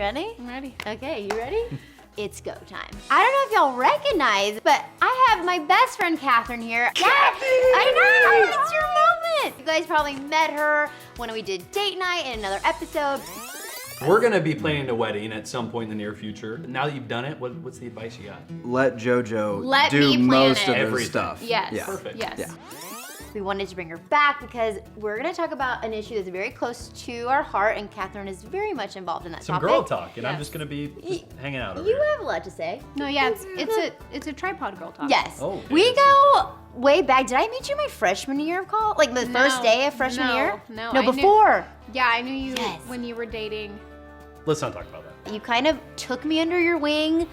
ready? I'm ready. Okay, you ready? It's go time. I don't know if y'all recognize, but I have my best friend Kathryn here. Kathy! I know, it's your moment. You guys probably met her when we did date night in another episode. We're gonna be planning a wedding at some point in the near future. Now that you've done it, what's the advice you got? Let JoJo Let do me plan most it. of the Everything. stuff. Yes. Yeah. Perfect. Yes. Yeah. We wanted to bring her back because we're gonna talk about an issue that's very close to our heart, and Kathryn is very much involved in that Some topic. girl talk, and I'm Yes. just gonna be hanging out over You here. have a lot to say. No, yeah, it's a tripod girl talk. Yes. Oh, we it is. go way back. Did I meet you my freshman year of college? Like the first day of freshman year? No, No, I knew- before. Yeah, I knew you Yes. when you were dating. Let's not talk about that. You kind of took me under your wing.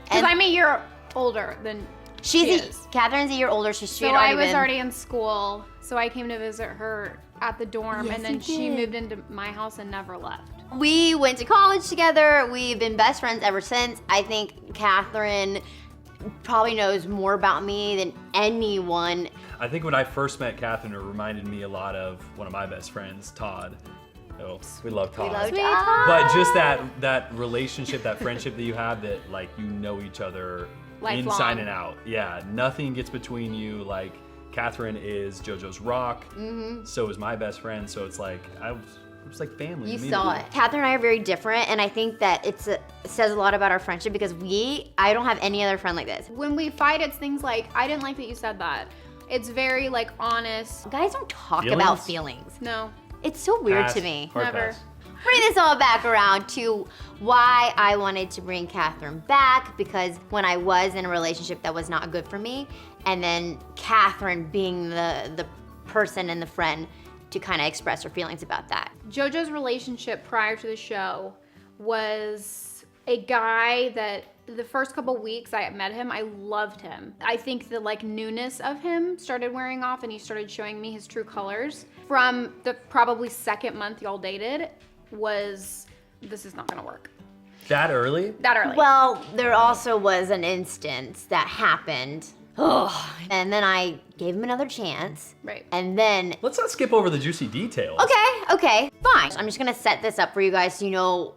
Because I'm a year older than she is. Kathryn's a year older. She So I was already in school, so I came to visit her at the dorm, Yes, and then you she did. moved into my house and never left. We went to college together. We've been best friends ever since. I think Kathryn probably knows more about me than anyone. I think when I first met Kathryn, it reminded me a lot of one of my best friends, Todd. Oh, we love Todd. We love Sweet Todd. But just that relationship, that friendship that you have, that like you know each other Lifelong. inside and out. Yeah, nothing gets between you. Like Kathryn is JoJo's rock. So is my best friend. So it's like it was like family. You immediately. saw it. Kathryn and I are very different, and I think that it says a lot about our friendship because I don't have any other friend like this. When we fight, it's things like, I didn't like that you said that. It's very like honest. Guys don't talk Feelings? about feelings. No, It's so weird Pass. to me. Hard Never. pass. Bring this all back around to why I wanted to bring Kathryn back, because when I was in a relationship that was not good for me, and then Kathryn being the person and the friend to kind of express her feelings about that. JoJo's relationship prior to the show was a guy that the first couple weeks I met him, I loved him. I think the like newness of him started wearing off, and he started showing me his true colors. From the probably second month y'all dated was, this is not gonna work. That early? That early. Well, there also was an instance that happened. And then I gave him another chance. Right. And then, Let's not skip over the juicy details. okay, fine. I'm just gonna set this up for you guys so you know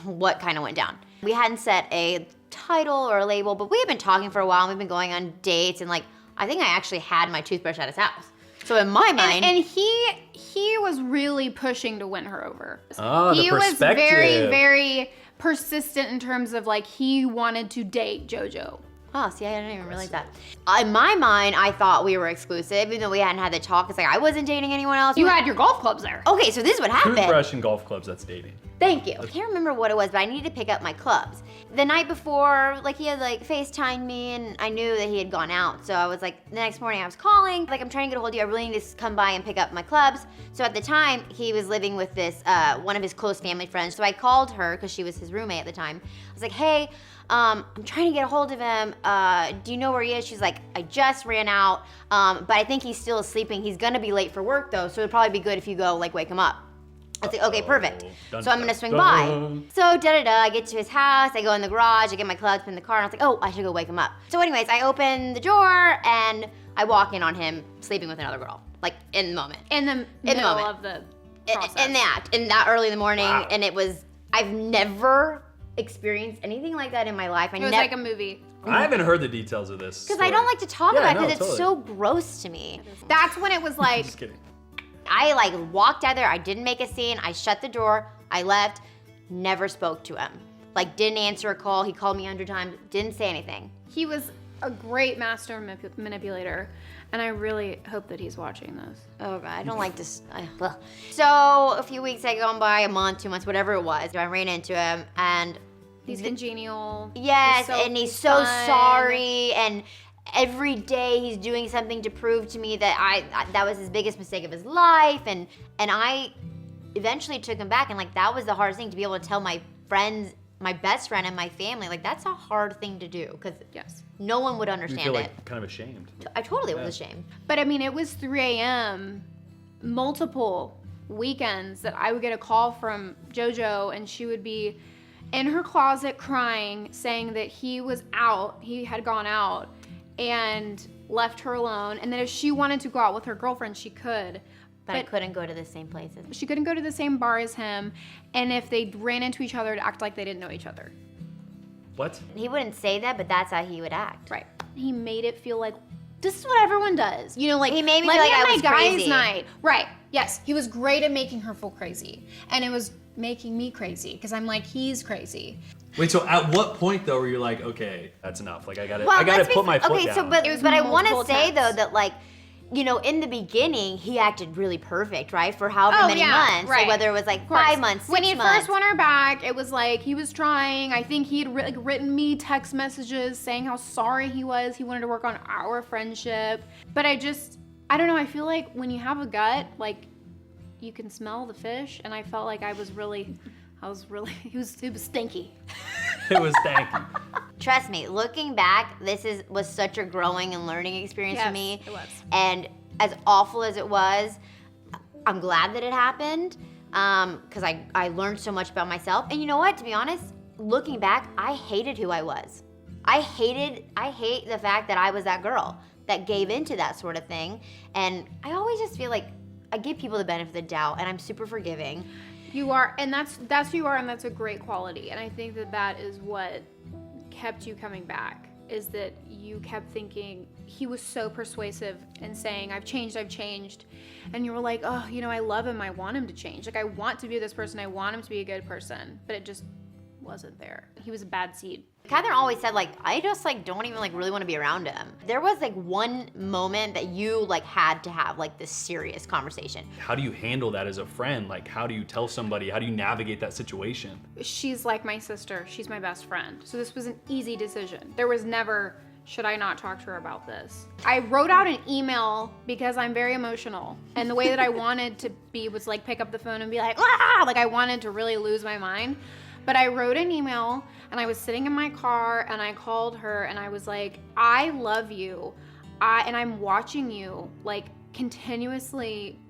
what kind of went down. We hadn't set a title or a label, but we had been talking for a while, and we've been going on dates, and like, I think I actually had my toothbrush at his house. So in my mind, and he was really pushing to win her over. Oh, the he was perspective. very, very persistent in terms of like he wanted to date JoJo. oh, see, I didn't even realize that. In my mind, I thought we were exclusive, even though we hadn't had the talk. It's like I wasn't dating anyone else. You had your golf clubs there. Okay, so this is what happened. Toothbrush and golf clubs, that's dating. Thank you. I can't remember what it was, but I needed to pick up my clubs. The night before, like, he had like FaceTimed me, and I knew that he had gone out. So I was like, the next morning I was calling, like, I'm trying to get a hold of you. I really need to come by and pick up my clubs. So at the time, he was living with this, one of his close family friends. So I called her, because she was his roommate at the time. I was like, hey, I'm trying to get a hold of him. Do you know where he is? She's like, I just ran out, but I think he's still sleeping. He's gonna be late for work though, so it'd probably be good if you go like wake him up. I was like, okay, perfect. Dun, So I'm gonna dun, swing dun. by. So I get to his house, I go in the garage, I get my clubs in the car, and I was like, oh, I should go wake him up. So anyways, I open the door and I walk in on him sleeping with another girl, like in the moment. In the middle moment. of the process. In that early in the morning, Wow. and I've never experienced anything like that in my life. It was like a movie. I haven't heard the details of this. Because I don't like to talk Yeah, about it no, because it's totally. so gross to me. That's when it was like, Just kidding. I like walked out there, I didn't make a scene, I shut the door, I left, never spoke to him. Like didn't answer a call, he called me 100 times, didn't say anything. he was a great master manipulator, and I really hope that he's watching this. Oh God, I don't like this. Ugh. So a few weeks had gone by, a month, 2 months, whatever it was. I ran into him and He's congenial. yes, and he's so fun. sorry, and every day he's doing something to prove to me that that was his biggest mistake of his life, and I eventually took him back, and like that was the hardest thing to be able to tell my friends, my best friend and my family, like that's a hard thing to do because Yes. no one would You understand feel it. like kind of ashamed. I totally was ashamed. But I mean, it was 3 a.m. multiple weekends that I would get a call from JoJo, and she would be in her closet crying, saying that he was out, he had gone out, and left her alone. And that if she wanted to go out with her girlfriend, she could, But I couldn't go to the same places. She couldn't go to the same bar as him, and if they ran into each other, to act like they didn't know each other. What? He wouldn't say that, but that's how he would act. Right. He made it feel like this is what everyone does. You know, like He made me let feel like me have I was my guys' crazy. night. Right. Yes. He was great at making her feel crazy, and it was making me crazy because I'm like, he's crazy. Wait, so at what point though were you like, okay, that's enough? Like I gotta let's put my foot okay, down. so but It was I want to multiple say though attempts. that like, you know, in the beginning he acted really perfect, right? For however many months, right. so whether it was like Of course. 5 months, 6 when he months. first won her back, it was like he was trying. I think he had written me text messages saying how sorry he was. He wanted to work on our friendship. But I don't know. I feel like when you have a gut, like you can smell the fish, and I felt like it was stinky. It was stanky. Trust me, looking back, was such a growing and learning experience for Yes, me. it was. And as awful as it was, I'm glad that it happened because I learned so much about myself. And you know what? To be honest, looking back, I hated who I was. I hate the fact that I was that girl that gave into that sort of thing. And I always just feel like I give people the benefit of the doubt, and I'm super forgiving. You are, and that's who you are, and that's a great quality. And I think that is what kept you coming back, is that you kept thinking, he was so persuasive and saying, I've changed. And you were like, oh, you know, I love him. I want him to change. Like, I want to be this person. I want him to be a good person. But it just wasn't there. He was a bad seed. Kathryn always said, like, I just, like, don't even, like, really want to be around him. There was, like, one moment that you, like, had to have, like, this serious conversation. How do you handle that as a friend? Like, how do you tell somebody? How do you navigate that situation? She's like my sister. She's my best friend. So this was an easy decision. There was never, should I not talk to her about this? I wrote out an email because I'm very emotional. And the way that I wanted to be was, like, pick up the phone and be like, ah! Like, I wanted to really lose my mind. But I wrote an email, and I was sitting in my car, and I called her, and I was like, I love you. And I'm watching you, like, continuously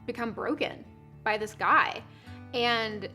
become broken by this guy. And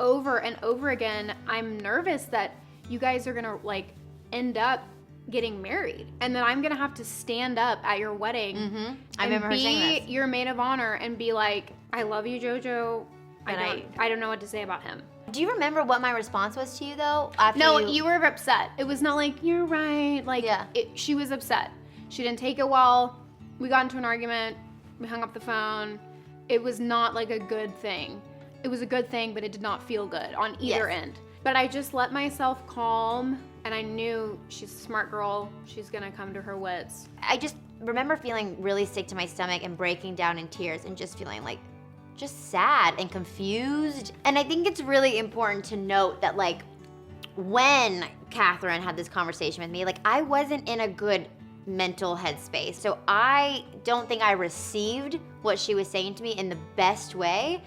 over again, I'm nervous that you guys are gonna, like, end up getting married. And then I'm gonna have to stand up at your wedding I remember her saying be this. your maid of honor and be like, I love you, JoJo. But I don't know what to say about him. Do you remember what my response was to you, though? After No, you were upset. It was not like, you're right. Like, Yeah. She was upset. She didn't take it well. We got into an argument. We hung up the phone. It was not, like, a good thing. It was a good thing, but it did not feel good on either Yes. end. But I just let myself calm, and I knew she's a smart girl. She's going to come to her wits. I just remember feeling really sick to my stomach and breaking down in tears and just feeling, like, just sad and confused. And I think it's really important to note that, like, when Kathryn had this conversation with me, like, I wasn't in a good mental headspace. So I don't think I received what she was saying to me in the best way.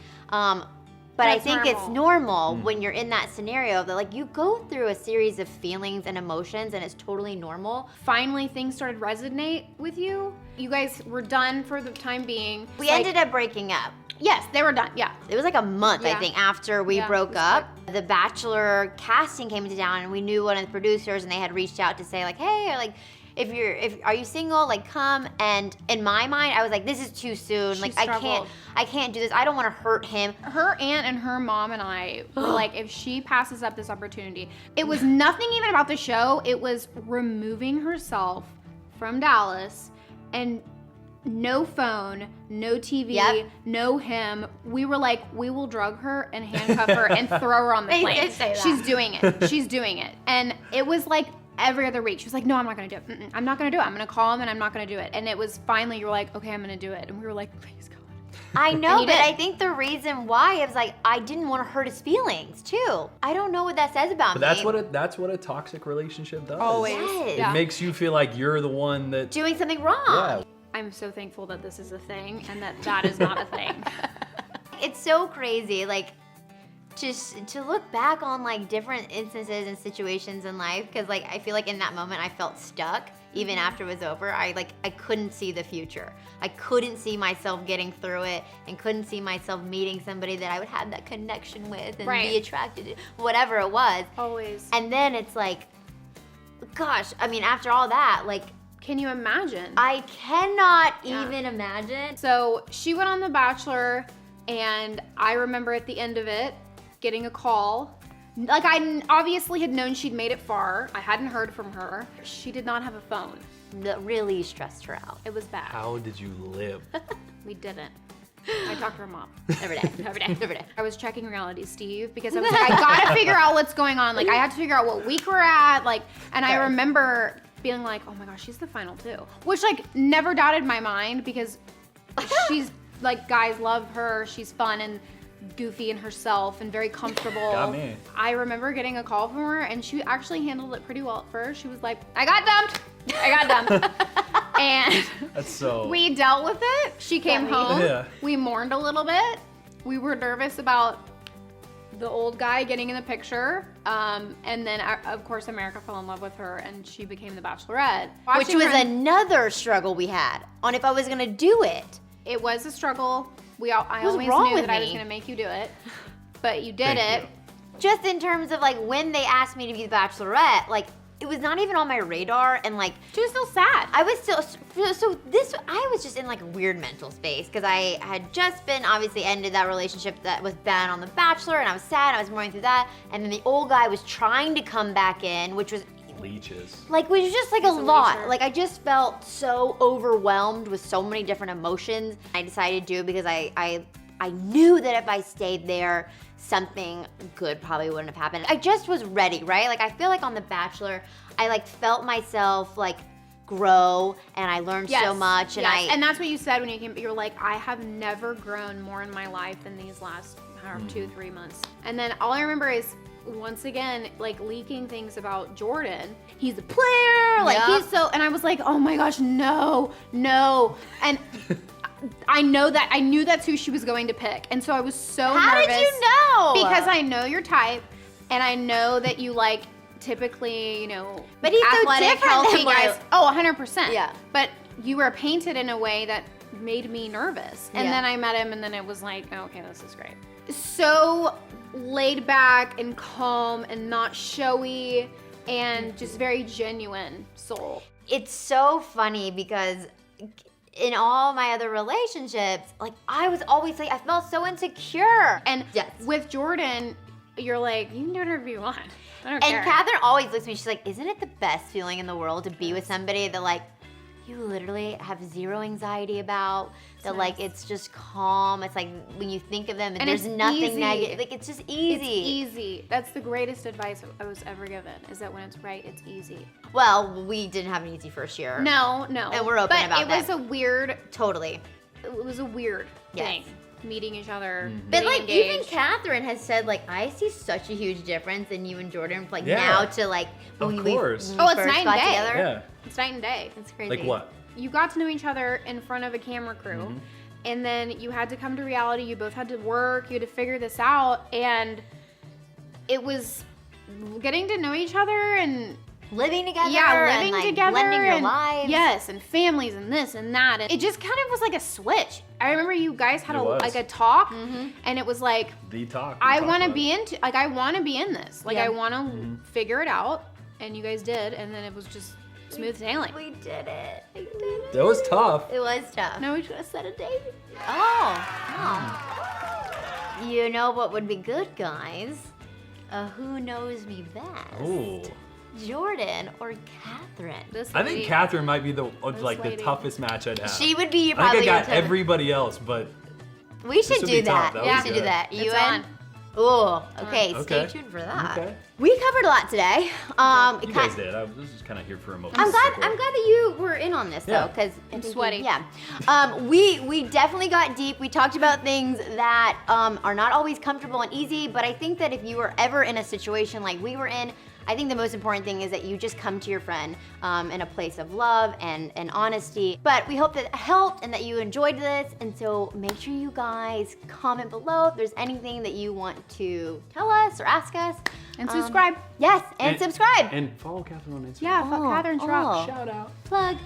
But I That's think it's normal. normal when you're in that scenario that, like, you go through a series of feelings and emotions, and it's totally normal. Finally, things started to resonate with you. You guys were done for the time being. We ended up breaking up. Yes, they were done. Yeah. It was like a month, I Yeah. think, after we Yeah, broke it was up. The Bachelor casting came into town, and we knew one of the producers, and they had reached out to say, like, hey, like, are you single? Like, come. And in my mind, I was like, this is too soon. She Like, struggled. I can't do this. I don't want to hurt him. Her aunt and her mom and I were like, if she passes up this opportunity, it was nothing even about the show. It was removing herself from Dallas and no phone, no TV, Yep. no him. We were like, we will drug her and handcuff her and throw her on the They plane. did say that. She's doing it. She's doing it. And it was like every other week. She was like, no, I'm not going to do it. I'm not going to do it. I'm going to call him and I'm not going to do it. And it was finally, you were like, okay, I'm going to do it. And we were like, please God. I know, you but did. I think the reason why is, like, I didn't want to hurt his feelings, too. I don't know what that says about But me. that's what a toxic relationship does. Always. Yes. It Yeah. makes you feel like you're the one that. Doing something wrong. Yeah. I'm so thankful that this is a thing and that is not a thing. It's so crazy, like, just to look back on, like, different instances and situations in life, because, like, I feel like in that moment I felt stuck even after it was over. I couldn't see the future. I couldn't see myself getting through it, and couldn't see myself meeting somebody that I would have that connection with and Right. be attracted to, whatever it was. Always. And then it's like, gosh, I mean, after all that, like, Can you imagine? I cannot even imagine. So she went on The Bachelor, and I remember at the end of it getting a call. Like, I obviously had known she'd made it far. I hadn't heard from her. She did not have a phone. That really stressed her out. It was bad. How did you live? We didn't. I talked to her mom. Every day. I was checking Reality Steve because I was like, I gotta figure out what's going on. Like, I had to figure out what week we're at. Like, and I remember being like, oh my gosh, she's the final two. Which, like, never doubted my mind because she's, like, guys love her. She's fun and goofy in herself and very comfortable. Got me. I remember getting a call from her and she actually handled it pretty well at first. She was like, I got dumped. And That's so. we dealt with it. She came home. Yeah. We mourned a little bit. We were nervous about the old guy getting in the picture. And then, of course, America fell in love with her and she became the Bachelorette. Which Watching was her- another struggle we had on if I was gonna do it. It was a struggle. I What's always wrong knew with that I was me? going to make you do it. But you did Thank it. you. Just in terms of like when they asked me to be the Bachelorette, like it was not even on my radar, and like She was still sad. I was still I was just in like a weird mental space because I had just been obviously ended that relationship that was bad on The Bachelor, and I was sad. I was mourning through that, and then the old guy was trying to come back in, which was Leeches. like was just like He's a a lot. leecher. Like I just felt so overwhelmed with so many different emotions. I decided to do it because I knew that if I stayed there, something good probably wouldn't have happened. I just was ready, right? Like I feel like on The Bachelor, I like felt myself like grow and I learned so much and and that's what you said when you came. You're like, I have never grown more in my life than these last 2-3 months. And then all I remember is once again like leaking things about Jordan. He's a player, like Yeah. he's so. And I was like, oh my gosh, no. And I knew that's who she was going to pick, and so I was so How nervous. did you know? Because I know your type, and I know that you like typically, But he's so athletic, different healthy than what guys. Oh, 100%. Yeah. But you were painted in a way that made me nervous, and Yeah. then I met him, and then it was like, oh, okay, this is great. So laid back and calm and not showy, and just very genuine soul. It's so funny because in all my other relationships, like I was always like I felt so insecure. And Yes. with Jordan, you're like, you can do whatever you want. I don't And care. Kathryn always looks at me, she's like, isn't it the best feeling in the world to be with somebody that like you literally have zero anxiety about, that like it's just calm. It's like when you think of them and there's it's nothing easy. negative. Like it's just easy. It's easy. That's the greatest advice I was ever given, is that when it's right, it's easy. Well, we didn't have an easy first year. No. And we're open but about it that. was a weird, Totally. it was a weird Yes. thing. Meeting each other, But getting like even engaged. Kathryn has said like I see such a huge difference in you and Jordan like Yeah. now to like when Of we course. when we Oh, it's first night and got day. together. Yeah. It's night and day. It's crazy. Like what? You got to know each other in front of a camera crew, Mm-hmm. and then you had to come to reality. You both had to work. You had to figure this out, and it was getting to know each other and Living together. living and, like, together, blending your and lives. yes, and families and this and that. And it just kind of was like a switch. I remember you guys had It was. like a talk, Mm-hmm. and it was like, The talk. I want to be into, like, I want to be in this. Like, Yeah. I want to figure it out, and you guys did, and then it was just smooth sailing. We did it. We did it. That was tough. It was tough. Now we should have set a date. Oh. You know what would be good, guys? Who knows me best? Ooh. Jordan or Kathryn? This I think lady- Kathryn might be the like the lady. toughest match I'd have. She would be I probably think I got your top- everybody else, but We should would do be that. tough. That We was should do good. that. You It's in? on. Oh, okay. Okay. Stay tuned for that. Okay. We covered a lot today. you guys did. I was just kind of here for emotional I'm glad. support. I'm glad that you were in on this though, Yeah. because I'm sweaty. Yeah, we definitely got deep. We talked about things that are not always comfortable and easy, but I think that if you were ever in a situation like we were in, I think the most important thing is that you just come to your friend in a place of love and honesty. But we hope that it helped and that you enjoyed this. And so make sure you guys comment below if there's anything that you want to tell us or ask us. And subscribe. Yes, and subscribe. And follow Kathryn on Instagram. Yeah, Kathryn Schrock. oh. Shout out. Plug.